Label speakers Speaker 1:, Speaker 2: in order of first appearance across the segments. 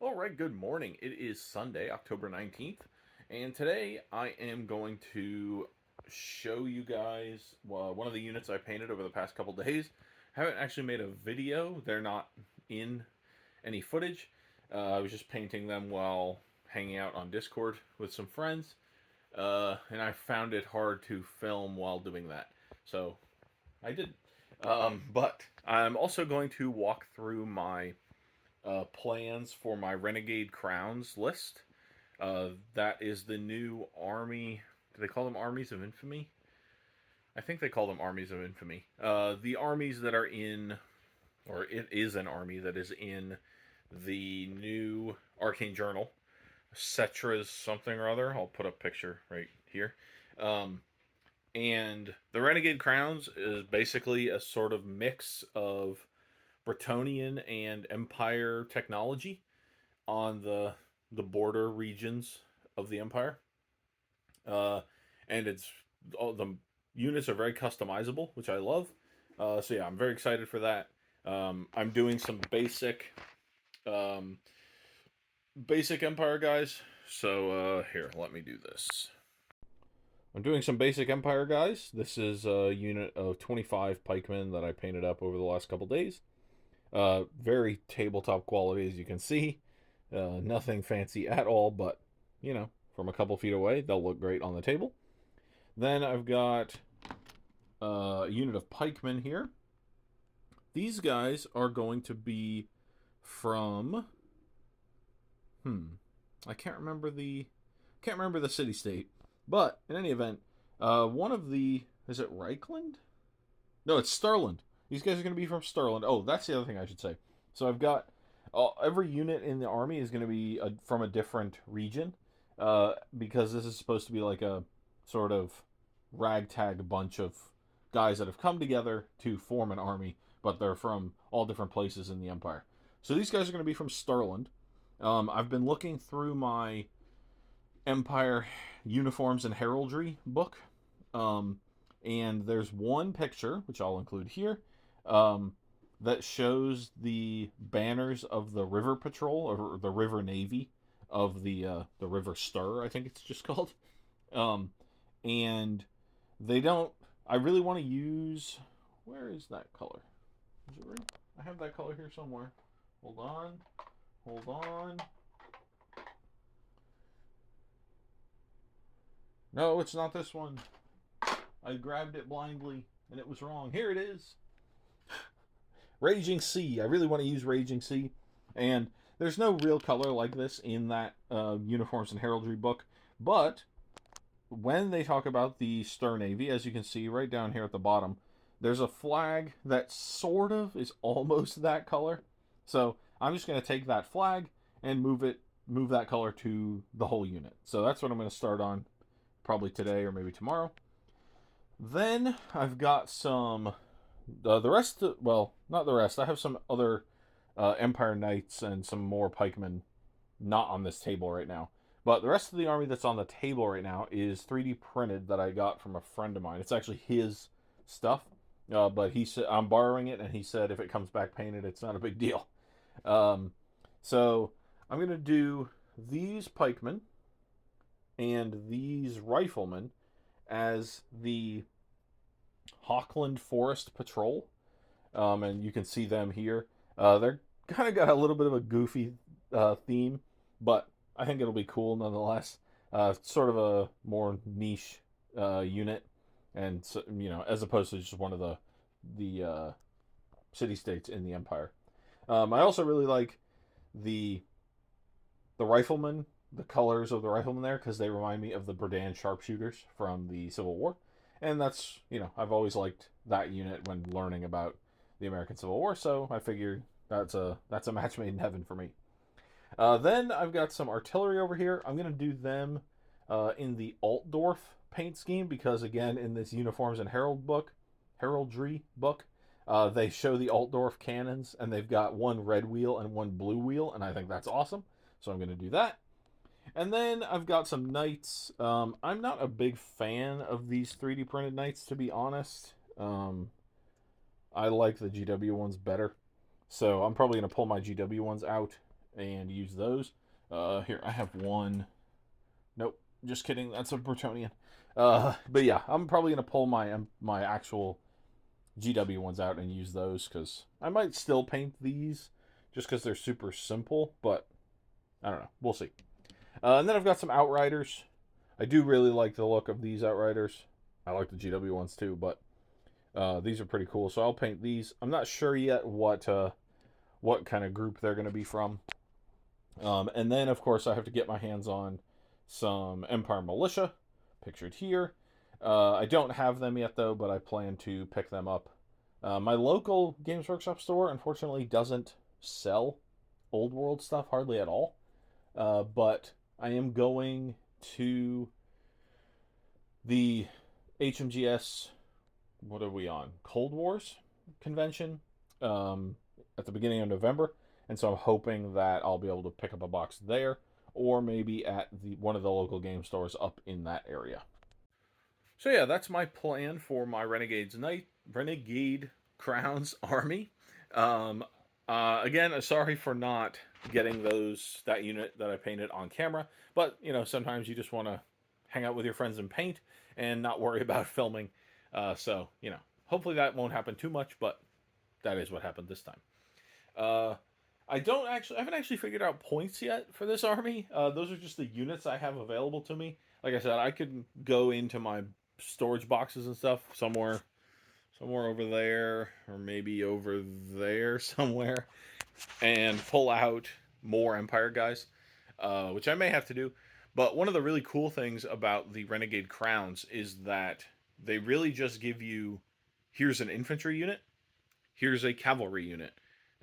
Speaker 1: All right, good morning. It is Sunday, October 19th, and today I am going to show you guys one of the units I painted over the past couple days. I haven't actually made a video, they're not in any footage. I was just painting them while hanging out on Discord with some friends, and I found it hard to film while doing that. So I did. But I'm also going to walk through my plans for my Renegade Crowns list. That is the new army. Do they call them Armies of Infamy? I think they call them Armies of Infamy. The armies that are in, or it is an army that is in the new Arcane Journal. Cetra's something or other. I'll put a picture right here. Um, and the Renegade Crowns is basically a sort of mix of Bretonian and Empire technology on the border regions of the Empire, uh, and it's all the units are very customizable, which I love. So yeah, I'm very excited for that. I'm doing some um, basic Empire guys. So here, let me do this. I'm doing some basic Empire guys. This is a unit of 25 pikemen that I painted up over the last couple days. Very tabletop quality, as you can see. Nothing fancy at all, but from a couple feet away, they'll look great on the table. Then I've got a unit of pikemen here. These guys are going to be from I can't remember the city state, but in any event, one of the is it Reichland? No, it's Stirland. These guys are going to be from Stirland. Oh, that's the other thing I should say. So I've got every unit in the army is going to be from a different region, because this is supposed to be like a sort of ragtag bunch of guys that have come together to form an army, but they're from all different places in the Empire. So these guys are going to be from Stirland. I've been looking through my Empire uniforms and heraldry book, um, and there's one picture which I'll include here, um, that shows the banners of the River Patrol or the River Navy of the River Stir, I think it's just called. Um, and they don't. I really want to use. Where is that color? Is it right? I have that color here somewhere. Hold on. Hold on. No, it's not this one. I grabbed it blindly and it was wrong. Here it is. Raging Sea. I really want to use Raging Sea. And there's no real color like this in that Uniforms and Heraldry book. But when they talk about the Stir Navy, as you can see right down here at the bottom, there's a flag that sort of is almost that color. So I'm just going to take that flag and move that color to the whole unit. So that's what I'm going to start on probably today or maybe tomorrow. Then I've got some the rest. Well, not the rest. I have some other Empire Knights and some more pikemen not on this table right now. But the rest of the army that's on the table right now is 3D printed that I got from a friend of mine. It's actually his stuff, but he said I'm borrowing it, and he said if it comes back painted, it's not a big deal. Um, so I'm gonna do these pikemen and these riflemen as the Hochland Forest Patrol, and you can see them here. They're kind of got a little bit of a goofy theme, but I think it'll be cool nonetheless. Sort of a more niche unit, and so, as opposed to just one of the city states in the Empire. I also really like the riflemen, the colors of the riflemen there, because they remind me of the Berdan sharpshooters from the Civil War, and that's I've always liked that unit when learning about the American Civil War, so I figured that's a match made in heaven for me. Then I've got some artillery over here. I'm gonna do them in the Altdorf paint scheme because again in this uniforms and heraldry book, they show the Altdorf cannons and they've got one red wheel and one blue wheel, and I think that's awesome. So I'm gonna do that. And then I've got some knights. I'm not a big fan of these 3D printed knights, to be honest. I like the GW ones better. So I'm probably going to pull my GW ones out and use those. Here, I have one. Nope, just kidding. That's a Bretonian. But yeah, I'm probably gonna pull my actual GW ones out and use those because I might still paint these just because they're super simple. But I don't know. We'll see. And then I've got some Outriders. I do really like the look of these Outriders. I like the GW ones too, but these are pretty cool. So I'll paint these. I'm not sure yet what kind of group they're going to be from. And then, of course, I have to get my hands on some Empire Militia, pictured here. I don't have them yet, though, but I plan to pick them up. My local Games Workshop store, unfortunately, doesn't sell Old World stuff hardly at all. But I am going to the HMGS, what are we on? Cold Wars convention at the beginning of November. And so I'm hoping that I'll be able to pick up a box there or maybe at one of the local game stores up in that area. So yeah, that's my plan for my Renegade Crowns army. Again, sorry for not getting that unit that I painted on camera, but sometimes you just want to hang out with your friends and paint and not worry about filming. So hopefully that won't happen too much, but that is what happened this time. I haven't actually figured out points yet for this army. Those are just the units I have available to me. Like I said, I could go into my storage boxes and stuff somewhere over there, or maybe over there somewhere, and pull out more Empire guys, which I may have to do. But one of the really cool things about the Renegade Crowns is that they really just give you, here's an infantry unit, here's a cavalry unit,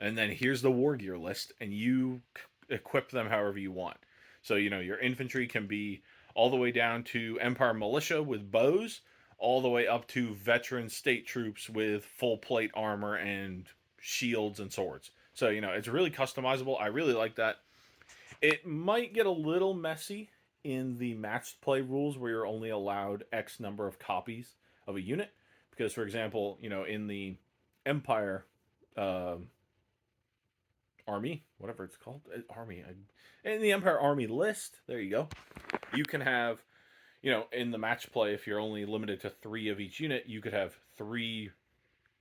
Speaker 1: and then here's the war gear list, and you equip them however you want. So, your infantry can be all the way down to Empire Militia with bows, all the way up to veteran state troops with full plate armor and shields and swords. So, it's really customizable. I really like that. It might get a little messy in the matched play rules where you're only allowed X number of copies of a unit. Because, for example, in the Empire army, whatever it's called, army, in the Empire army list, there you go, you can have, in the match play, if you're only limited to 3 of each unit, you could have 3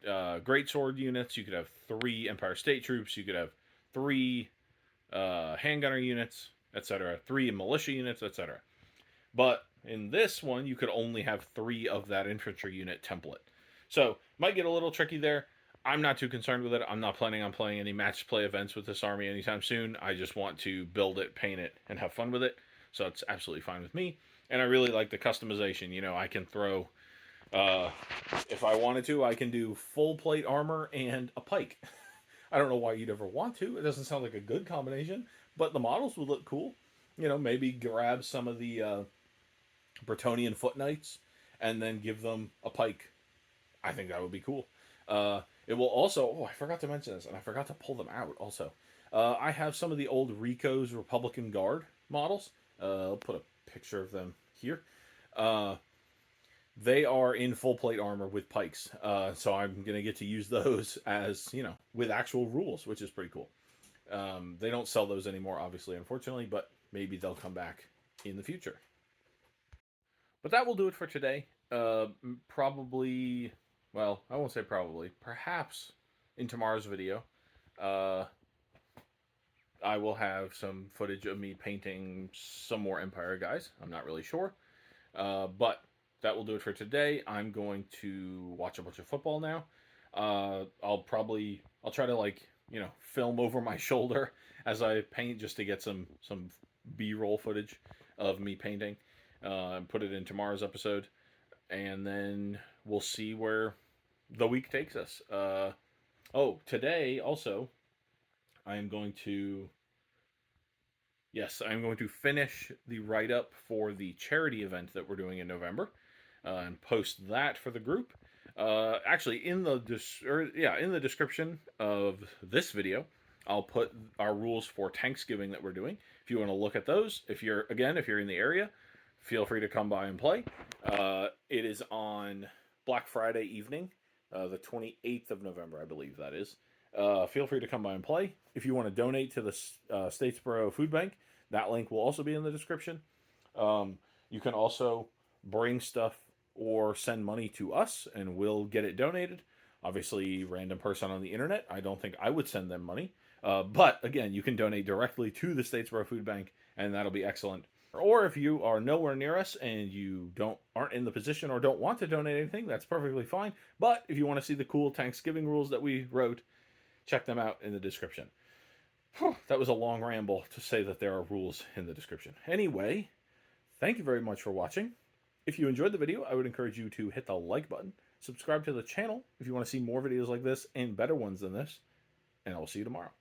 Speaker 1: greatsword units, you could have 3 Empire State Troops, you could have 3 handgunner units, etc., 3 militia units, etc. But in this one, you could only have 3 of that infantry unit template. So, might get a little tricky there. I'm not too concerned with it. I'm not planning on playing any match play events with this army anytime soon. I just want to build it, paint it, and have fun with it. So it's absolutely fine with me. And I really like the customization. I can throw, if I wanted to, I can do full plate armor and a pike. I don't know why you'd ever want to. It doesn't sound like a good combination, but the models would look cool. Maybe grab some of the Bretonian foot knights and then give them a pike. I think that would be cool. It will also, I forgot to mention this, and I forgot to pull them out also. I have some of the old Rico's Republican Guard models. I'll put a picture of them here. They are in full plate armor with pikes. So I'm going to get to use those as, with actual rules, which is pretty cool. They don't sell those anymore, obviously, unfortunately, but maybe they'll come back in the future. But that will do it for today. Probably... Well, I won't say probably. Perhaps in tomorrow's video, I will have some footage of me painting some more Empire guys. I'm not really sure. But that will do it for today. I'm going to watch a bunch of football now. I'll try to film over my shoulder as I paint just to get some B-roll footage of me painting. And put it in tomorrow's episode. And then we'll see where the week takes us. Today also, I'm going to finish the write-up for the charity event that we're doing in November, and post that for the group. Actually, in the description of this video, I'll put our rules for Thanksgiving that we're doing. If you want to look at those, if you're in the area, feel free to come by and play. It is on Black Friday evening, the 28th of November, I believe that is. feel free to come by and play. If you want to donate to the Statesboro Food Bank, that link will also be in the description. You can also bring stuff or send money to us, and we'll get it donated. Obviously, random person on the internet, I don't think I would send them money. But again, you can donate directly to the Statesboro Food Bank, and that'll be excellent. Or if you are nowhere near us and you aren't in the position or don't want to donate anything, that's perfectly fine. But if you want to see the cool Thanksgiving rules that we wrote, check them out in the description. That was a long ramble to say that there are rules in the description. Anyway, thank you very much for watching. If you enjoyed the video, I would encourage you to hit the like button. Subscribe to the channel if you want to see more videos like this and better ones than this. And I will see you tomorrow.